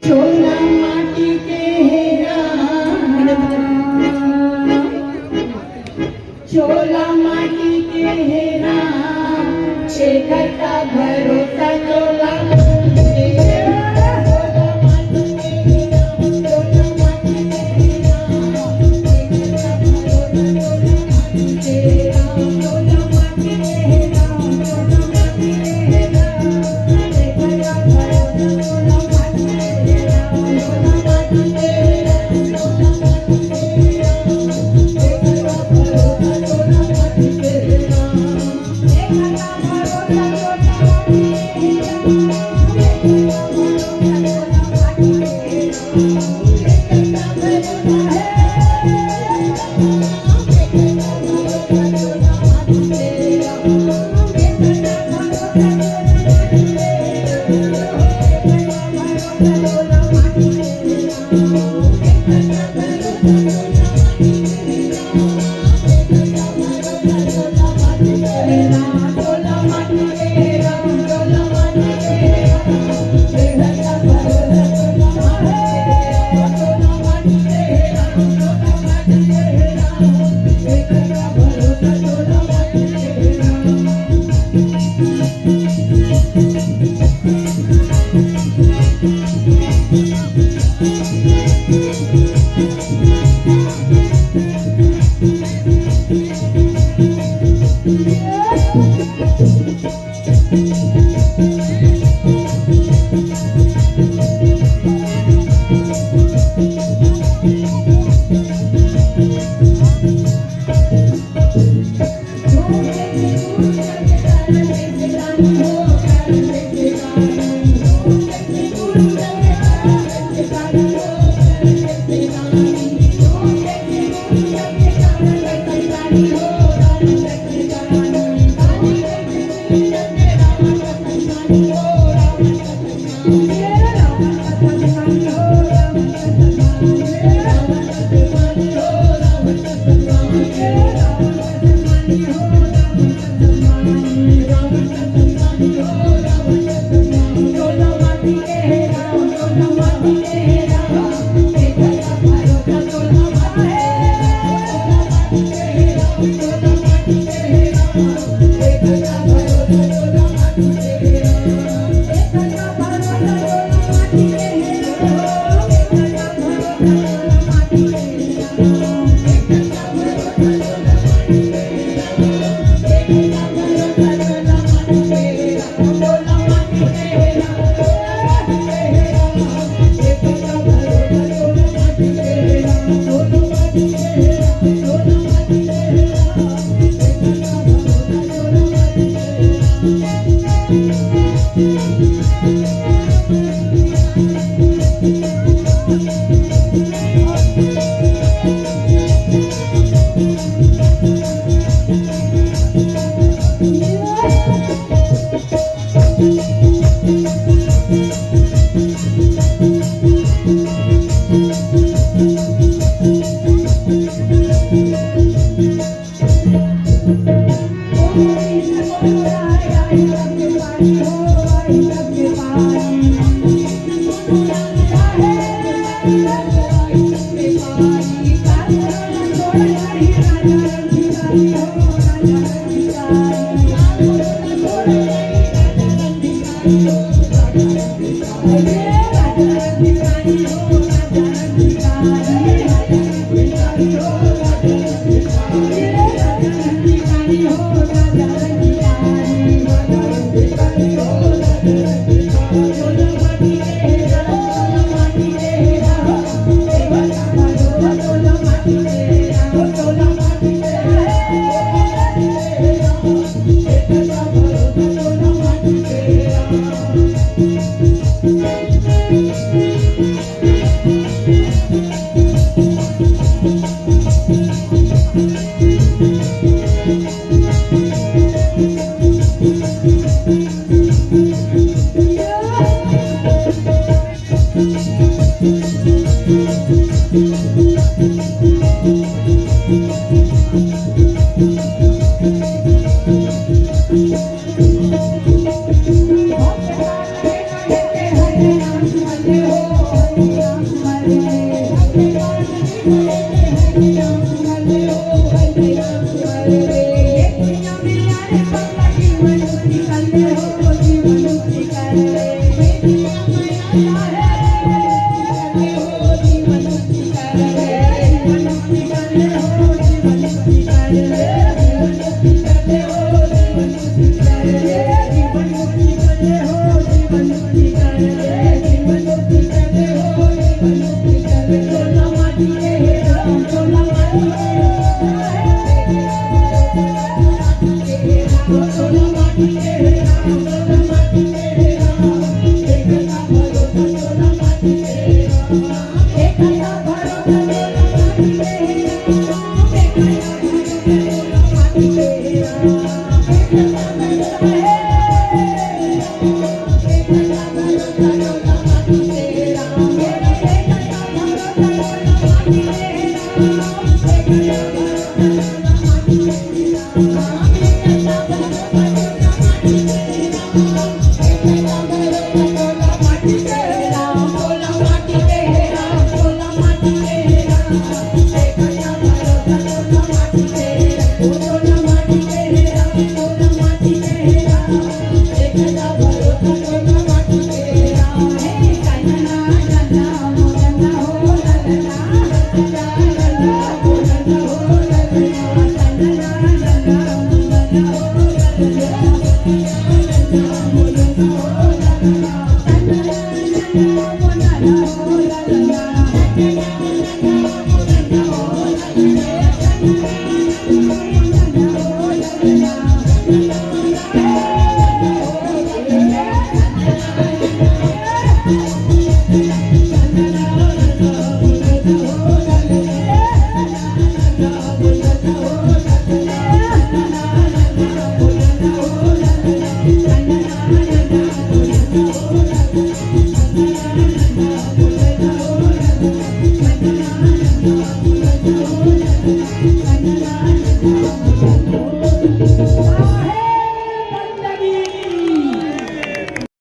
चोला माटी के हेरा, चोला माटी के हेरा, शेखर का भरोसा चोला एखादा भरोसा तोला माटी तेरा, एखादा भरोसा तोला माटी तेरा, एखादा भरोसा एखादा भरोसा तोला माटी तेरा, मेरा एखादा भरोसा तोला माटी तेरा, एखादा भरोसा तोला माटी तेरा, एखादा भरोसा तोला माटी तेरा, एखादा भरोसा तोला माटी तेरा, तोला माटी तेरा, तोला माटी तेरा, एखादा भरोसा तोला माटी तेरा, तोला माटी तेरा, तोला माटी तेरा, एखादा भरोसा तोला माटी तेरा, हे कान्हा कान्हा मोरना हो ललना, ललना मोरना हो ललना, कान्हा कान्हा मोरना हो ललना, ललना मोरना हो ललना, कान्हा कान्हा मोरना हो ललना, कान्हा कान्हा मोरना हो ललना, कान्हा कान्हा मोरना हो ललना।